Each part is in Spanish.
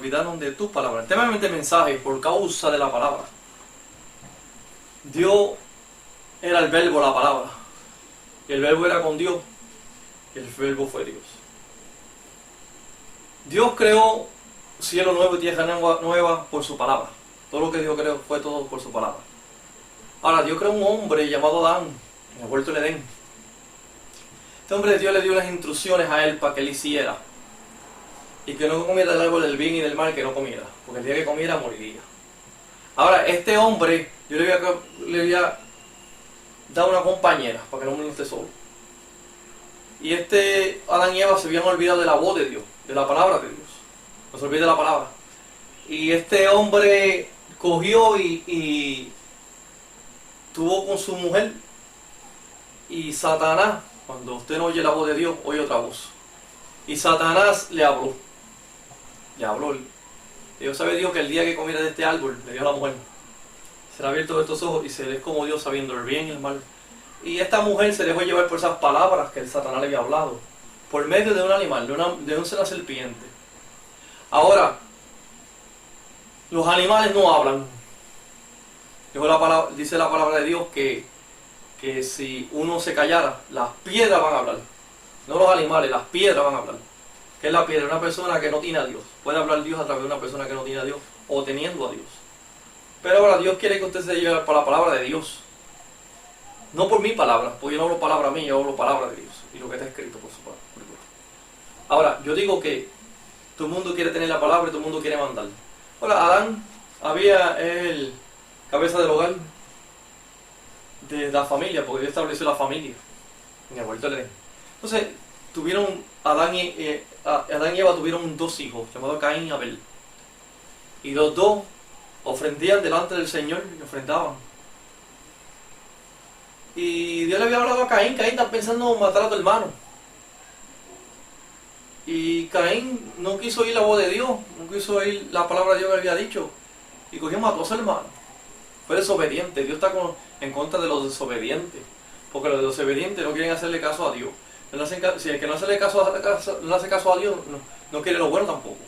olvidaron de tus palabras. El tema de este mensaje, por causa de la palabra. Dios era el verbo, la palabra. Y el verbo era con Dios. Y el verbo fue Dios. Dios creó cielo nuevo y tierra nueva por su palabra. Todo lo que Dios creó fue todo por su palabra. Ahora, Dios creó un hombre llamado Adán, en el huerto del Edén. Este hombre, Dios le dio las instrucciones a él para que él hiciera. Y que no comiera del árbol del bien y del mal, que no comiera. Porque el día que comiera, moriría. Ahora, este hombre, yo le voy a dar una compañera, para que el hombre no esté solo. Y Adán y Eva se habían olvidado de la voz de Dios, de la palabra de Dios. No se olvide de la palabra. Y este hombre cogió y tuvo con su mujer. Y Satanás, cuando usted no oye la voz de Dios, oye otra voz. Y Satanás le habló. Le habló. Dios sabe Dios que el día que comiera de este árbol, le dio a la mujer. Será abierto estos ojos y se ve como Dios sabiendo el bien y el mal. Y esta mujer se dejó llevar por esas palabras que el Satanás le había hablado. Por medio de un animal, de una serpiente. Ahora, los animales no hablan. Dice la palabra de Dios que si uno se callara, las piedras van a hablar. No los animales, las piedras van a hablar. ¿Qué es la piedra? Una persona que no tiene a Dios. Puede hablar Dios a través de una persona que no tiene a Dios o teniendo a Dios. Pero ahora Dios quiere que usted se lleve por la palabra de Dios. No por mi palabra, porque yo no hablo palabra mía, yo hablo palabra de Dios. Y lo que está escrito por su palabra. Ahora, yo digo que todo el mundo quiere tener la palabra y todo el mundo quiere mandar. Ahora, Adán había el cabeza del hogar de la familia, porque Dios estableció la familia en el huerto del Edén. Entonces, Adán y Eva tuvieron dos hijos, llamados Caín y Abel. Y los dos ofrendían delante del Señor y ofrendaban. Y Dios le había hablado a Caín está pensando en matar a tu hermano. Y Caín no quiso oír la voz de Dios, no quiso oír la palabra de Dios que le había dicho. Y cogió y mató a su hermano. Fue desobediente. Dios está en contra de los desobedientes. Porque los desobedientes no quieren hacerle caso a Dios. Si el que no hace caso a Dios, no quiere lo bueno tampoco.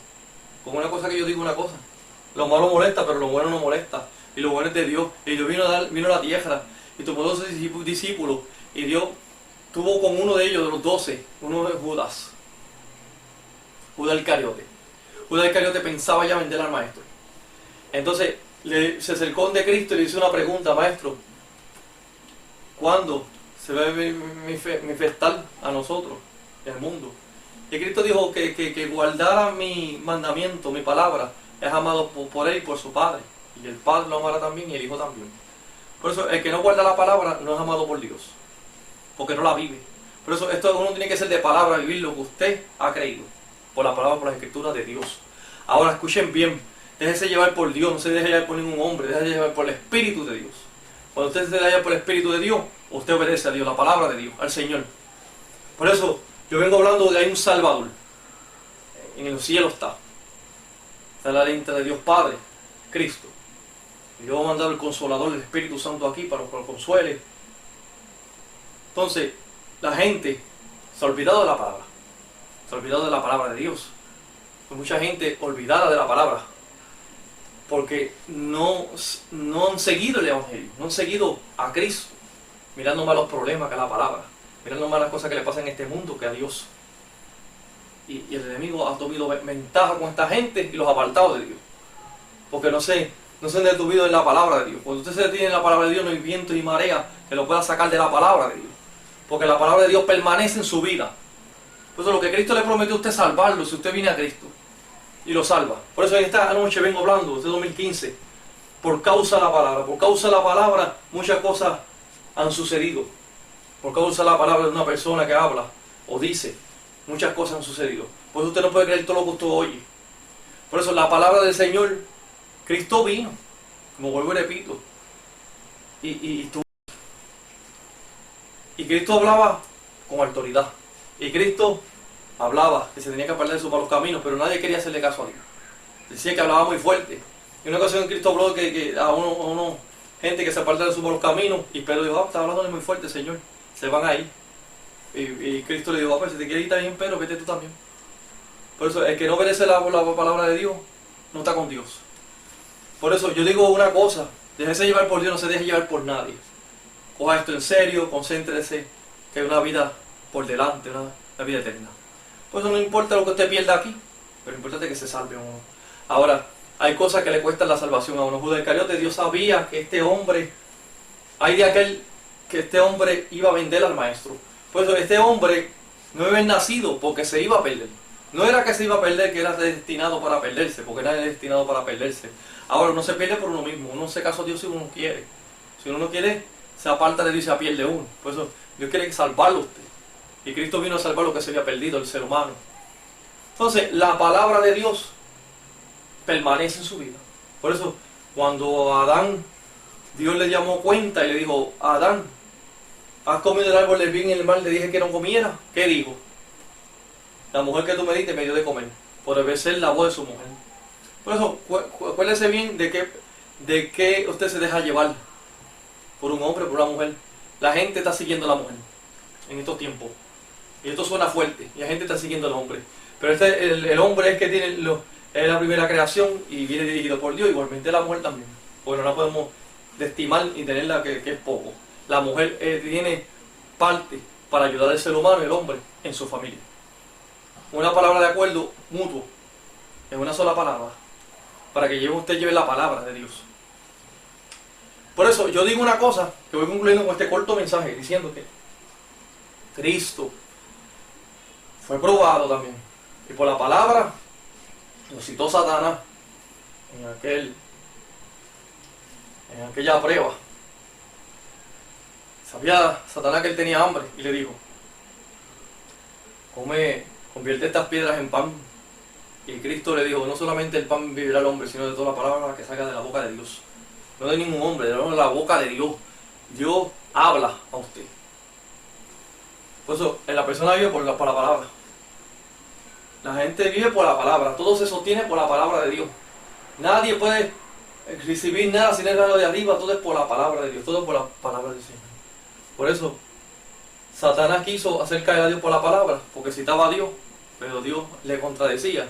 Como una cosa que yo digo una cosa. Lo malo molesta, pero lo bueno no molesta. Y lo bueno es de Dios. Y Dios vino a la tierra. Y tomó 12 discípulos. Y Dios tuvo con uno de ellos, de los 12, uno de Judas. Judas Iscariote. Judas Iscariote pensaba ya vender al maestro. Entonces se acercó de Cristo y le hizo una pregunta: maestro, ¿cuándo se va a manifestar a nosotros, el mundo? Y Cristo dijo que guardara mi mandamiento, mi palabra, es amado por él y por su Padre. Y el Padre lo amará también y el Hijo también. Por eso el que no guarda la palabra no es amado por Dios, porque no la vive. Por eso uno tiene que ser de palabra, vivir lo que usted ha creído, por la palabra, por las escrituras de Dios. Ahora escuchen bien, déjese llevar por Dios, no se deje llevar por ningún hombre, déjese llevar por el Espíritu de Dios. Cuando usted se deja llevar por el Espíritu de Dios, usted obedece a Dios, la palabra de Dios, al Señor. Por eso yo vengo hablando de que hay un Salvador. En el cielo está la lente de Dios Padre, Cristo. Y yo voy a mandar el Consolador, el Espíritu Santo aquí para que lo consuele. Entonces, la gente se ha olvidado de la palabra. Se ha olvidado de la palabra de Dios. Hay mucha gente olvidada de la palabra. Porque no han seguido el Evangelio. No han seguido a Cristo. Mirando más los problemas que a la palabra. Mirando más las cosas que le pasan en este mundo que a Dios. Y el enemigo ha tomado ventaja con esta gente y los ha apartado de Dios. Porque no se han detuvido en la palabra de Dios. Cuando usted se detiene en la palabra de Dios, no hay viento y marea que lo pueda sacar de la palabra de Dios. Porque la palabra de Dios permanece en su vida. Por eso lo que Cristo le prometió a usted es salvarlo si usted viene a Cristo. Y lo salva. Por eso en esta noche vengo hablando, este 2015, por causa de la palabra. Por causa de la palabra muchas cosas han sucedido. Por causa de la palabra de una persona que habla o dice, muchas cosas han sucedido. Por eso usted no puede creer todo lo que usted oye. Por eso la palabra del Señor, Cristo vino, como vuelvo y repito. Y Cristo hablaba con autoridad. Y Cristo hablaba que se tenía que apartar de sus malos caminos, pero nadie quería hacerle caso a Dios. Decía que hablaba muy fuerte. En una ocasión Cristo habló que a uno gente que se aparta de sus malos caminos, y Pedro dijo: está hablando muy fuerte, Señor, se van ahí. Y Cristo le dijo: pues si te quieres ir también, Pedro, vete tú también. Por eso el que no obedece la palabra de Dios eso yo digo una cosa, déjese llevar por Dios, no se deje llevar por nadie. Coja esto en serio, concéntrese, que hay una vida por delante, una vida eterna. Por eso no importa lo que usted pierda aquí, pero importante que se salve uno. Ahora, hay cosas que le cuestan la salvación a uno. Judas Iscariote, Dios sabía que este hombre, hay de aquel que este hombre iba a vender al maestro. Por eso este hombre no había nacido porque se iba a perder. No era que se iba a perder, que era destinado para perderse, porque era destinado para perderse. Ahora uno se pierde por uno mismo, uno se casa a Dios si uno quiere. Si uno no quiere, se aparta de Dios y se pierde uno. Por eso Dios quiere salvarlo a usted. Y Cristo vino a salvar lo que se había perdido, el ser humano. Entonces, la palabra de Dios permanece en su vida. Por eso, cuando a Adán, Dios le llamó cuenta y le dijo, Adán, ¿has comido el árbol del bien y el mal? Le dije que no comiera. ¿Qué dijo? La mujer que tú me diste me dio de comer, por obedecer la voz de su mujer. Por eso, acuérdese bien de que usted se deja llevar por un hombre, por una mujer. La gente está siguiendo a la mujer en estos tiempos. Y esto suena fuerte, y la gente está siguiendo al hombre. Pero el hombre es que tiene es la primera creación y viene dirigido por Dios, igualmente la mujer también. Porque no la podemos estimar y tenerla que es poco. La mujer tiene parte para ayudar al ser humano, el hombre, en su familia. Una palabra de acuerdo mutuo, en una sola palabra, para que usted lleve la palabra de Dios. Por eso yo digo una cosa, que voy concluyendo con este corto mensaje, diciendo que Cristo fue probado también, y por la palabra lo citó Satanás en aquella prueba. Sabía Satanás que él tenía hambre y le dijo, convierte estas piedras en pan. Y Cristo le dijo, no solamente el pan vivirá el hombre, sino de toda la palabra que salga de la boca de Dios. No de ningún hombre, de la boca de Dios. Dios habla a usted. Por eso, en la persona vive por la palabra. La gente vive por la palabra, todo se sostiene por la palabra de Dios. Nadie puede recibir nada sin el grano de arriba, todo es por la palabra de Dios, todo es por la palabra del Señor. Por eso, Satanás quiso hacer caer a Dios por la palabra, porque citaba a Dios, pero Dios le contradecía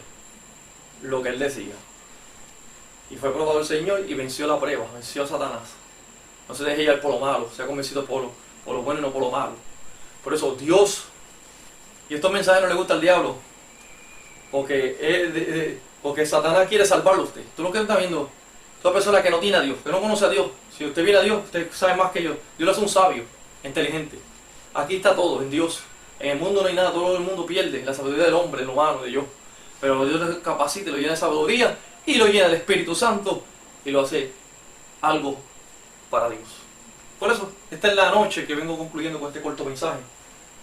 lo que él decía. Y fue probado el Señor y venció la prueba, venció a Satanás. No se deje llevar por lo malo, sea convencido por lo bueno y no por lo malo. Por eso Dios, y estos mensajes no le gustan al diablo, porque Satanás quiere salvarlo a usted. Tú lo que está viendo, toda persona que no tiene a Dios, que no conoce a Dios, si usted viene a Dios, usted sabe más que yo. Dios lo hace un sabio, inteligente. Aquí está todo, en Dios. En el mundo no hay nada, todo el mundo pierde la sabiduría del hombre, del humano, de yo. Pero Dios lo capacita, lo llena de sabiduría y lo llena del Espíritu Santo y lo hace algo para Dios. Por eso, esta es la noche que vengo concluyendo con este corto mensaje.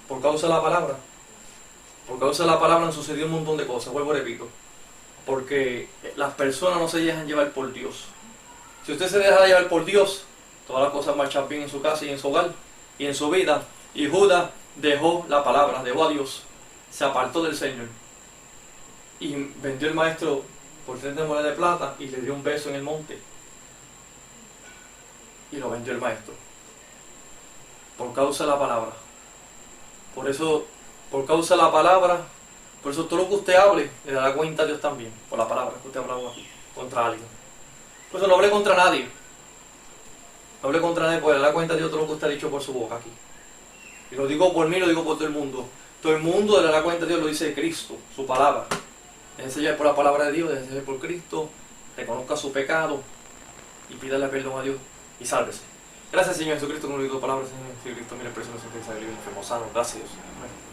Por causa de la palabra. Por causa de la palabra han sucedido un montón de cosas, vuelvo y repito. Porque las personas no se dejan llevar por Dios. Si usted se deja llevar por Dios, todas las cosas marchan bien en su casa y en su hogar y en su vida. Y Judas dejó la palabra, dejó a Dios, se apartó del Señor y vendió el maestro por 30 monedas de plata y le dio un beso en el monte y lo vendió el maestro por causa de la palabra. Por eso, por causa de la palabra, por eso todo lo que usted hable le dará cuenta a Dios también, por la palabra que usted ha hablado aquí, contra alguien. Por eso no hable contra nadie, no hable contra nadie, porque le dará cuenta a Dios todo lo que usted ha dicho por su boca aquí. Y lo digo por mí, lo digo por todo el mundo. Todo el mundo le dará cuenta a Dios, lo dice Cristo, su palabra. Déjese llevar por la palabra de Dios, déjese llevar por Cristo, reconozca su pecado y pídale perdón a Dios y sálvese. Gracias, Señor Jesucristo, con el único palabra, Señor Jesucristo, mire, preso, no se te libre, enfermo, sano. Gracias, Dios. Amén.